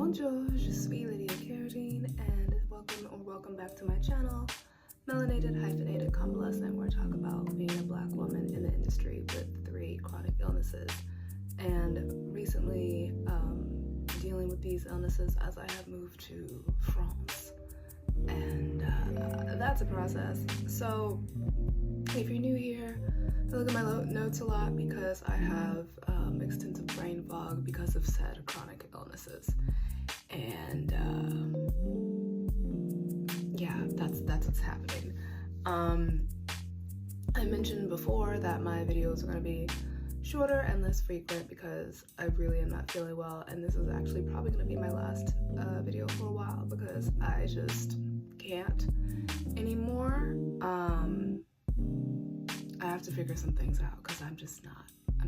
Bonjour, je suis Lydia Caretaking, and welcome back to my channel, Melanated Hyphenated Convalescent, where I talk about being a Black woman in the industry with 3 chronic illnesses, and recently dealing with these illnesses as I have moved to France, and that's a process. So if you're new here, I look at my notes a lot because I have extensive brain fog because of said chronic illnesses, and yeah, that's what's happening. I mentioned before that my videos are going to be shorter and less frequent because I really am not feeling well, and this is actually probably going to be my last video for a while because I just can't anymore. I have to figure some things out because I'm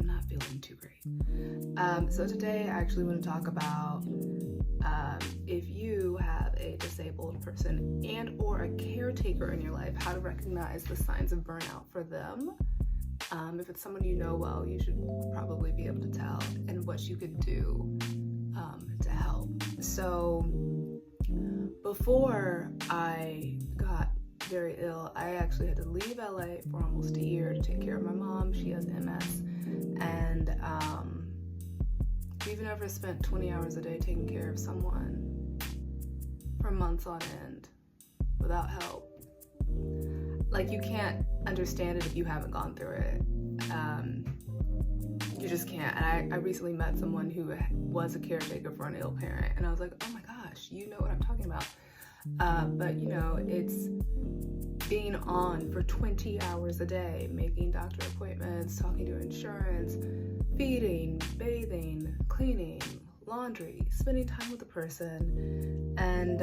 not feeling too great. So today I actually want to talk about if you have a disabled person and or a caretaker in your life, how to recognize the signs of burnout for them. If it's someone you know well, you should probably be able to tell, and what you could do to help. So before I got very ill, I actually had to leave LA for almost a year to take care of my mom. She has MS, and we've never spent 20 hours a day taking care of someone for months on end without help. Like, you can't understand it if you haven't gone through it. You just can't. And I recently met someone who was a caretaker for an ill parent, and I was like, oh my gosh, you know what I'm talking about. But you know, it's being on for 20 hours a day, making doctor appointments, talking to insurance, feeding, bathing, cleaning, laundry, spending time with the person, and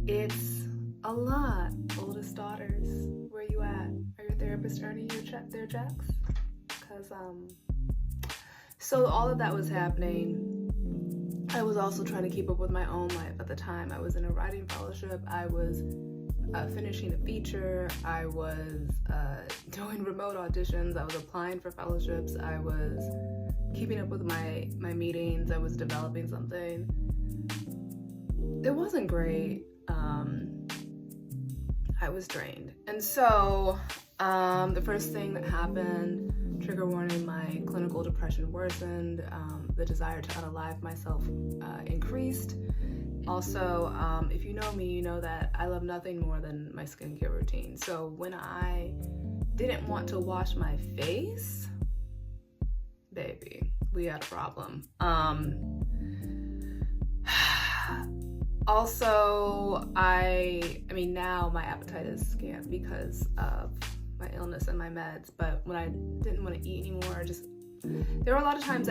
it's a lot. Oldest daughters, where you at? Are your therapists earning their checks? Because so all of that was happening. I was also trying to keep up with my own life at the time. I was in a writing fellowship. I was finishing a feature. I was doing remote auditions. I was applying for fellowships. I was keeping up with my meetings. I was developing something. It wasn't great. I was drained. And so the first thing that happened, trigger warning, my clinical depression worsened. The desire to unalive myself increased. Also, if you know me, you know that I love nothing more than my skincare routine. So when I didn't want to wash my face, baby, we had a problem. Also, I mean, now my appetite is scant because of my illness and my meds, but when I didn't want to eat anymore, there were a lot of times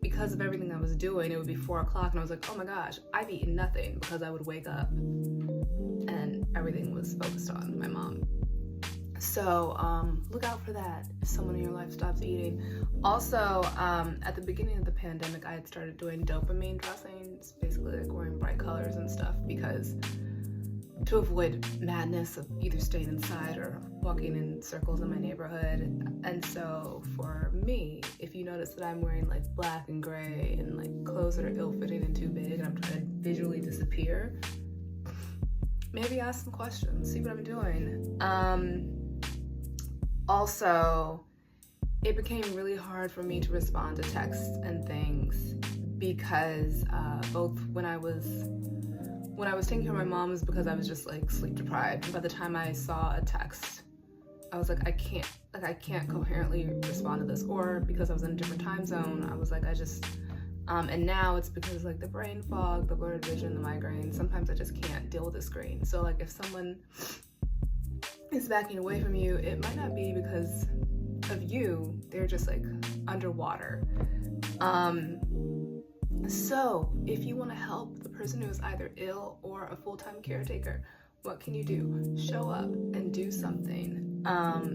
because of everything I was doing, it would be 4 o'clock and I was like, oh my gosh, I've eaten nothing, because I would wake up and everything was focused on my mom. So look out for that if someone in your life stops eating. Also, at the beginning of the pandemic, I had started doing dopamine dressings, basically like wearing bright colors and stuff, because to avoid madness of either staying inside or walking in circles in my neighborhood. And so for me, if you notice that I'm wearing like black and gray and like clothes that are ill-fitting and too big, and I'm trying to visually disappear, maybe ask some questions, see what I'm doing. Also, it became really hard for me to respond to texts and things because both when I was taking care of my mom was because I was just like sleep deprived. And by the time I saw a text, I was like, I can't coherently respond to this. Or because I was in a different time zone, I was like, and now it's because like the brain fog, the blurred vision, the migraine, sometimes I just can't deal with the screen. So like if someone is backing away from you, it might not be because of you, they're just like underwater. So if you want to help the person who is either ill or a full-time caretaker, what can you do? Show up and do something.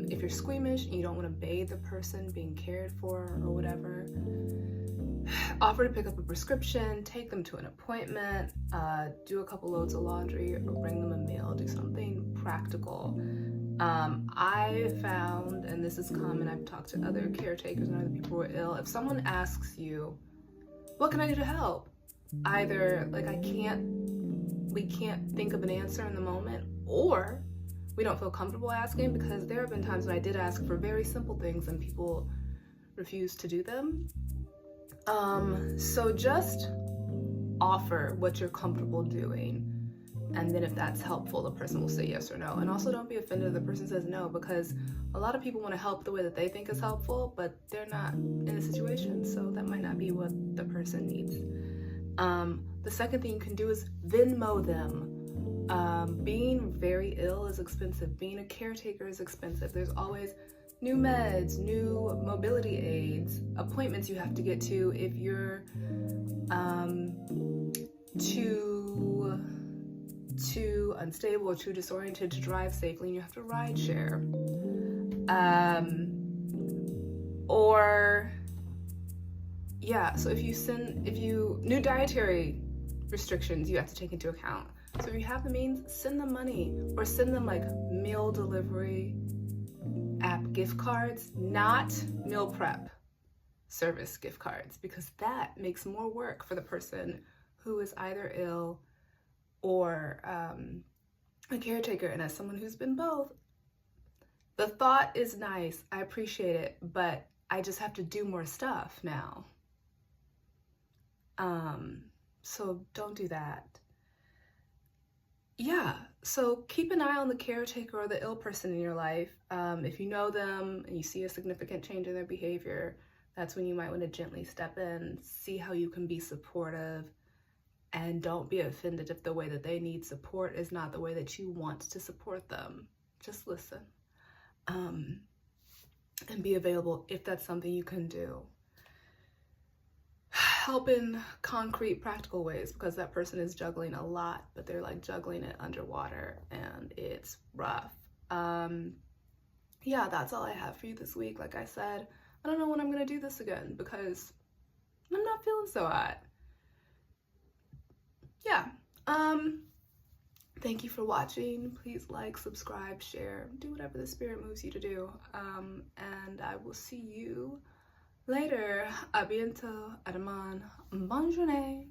If you're squeamish and you don't want to bathe the person being cared for or whatever, offer to pick up a prescription, take them to an appointment, do a couple loads of laundry, or bring them a meal, do something practical. I found, and this is common, I've talked to other caretakers and other people who are ill, if someone asks you, what can I do to help? Either like we can't think of an answer in the moment, or we don't feel comfortable asking, because there have been times when I did ask for very simple things and people refused to do them. So just offer what you're comfortable doing, and then if that's helpful, the person will say yes or no. And also don't be offended if the person says no, because a lot of people want to help the way that they think is helpful, but they're not in the situation, so that might not be what the person needs. The second thing you can do is Venmo them. Being very ill is expensive. Being a caretaker is expensive. There's always new meds, new mobility aids, appointments you have to get to if you're too unstable or too disoriented to drive safely, and you have to ride share. So if you new dietary restrictions you have to take into account. So if you have the means, send them money, or send them like meal delivery app gift cards, not meal prep service gift cards, because that makes more work for the person who is either ill or a caretaker. And as someone who's been both, the thought is nice, I appreciate it, but I just have to do more stuff now. So don't do that. Yeah, so keep an eye on the caretaker or the ill person in your life. If you know them and you see a significant change in their behavior, that's when you might want to gently step in, see how you can be supportive, and don't be offended if the way that they need support is not the way that you want to support them. Just listen, and be available if that's something you can do. Help in concrete, practical ways, because that person is juggling a lot, but they're like juggling it underwater and it's rough. Yeah, that's all I have for you this week. Like I said, I don't know when I'm gonna do this again because I'm not feeling so hot. Yeah. Thank you for watching. Please like, subscribe, share, do whatever the spirit moves you to do. And I will see you later. À bientôt. À demain. Bonne journée.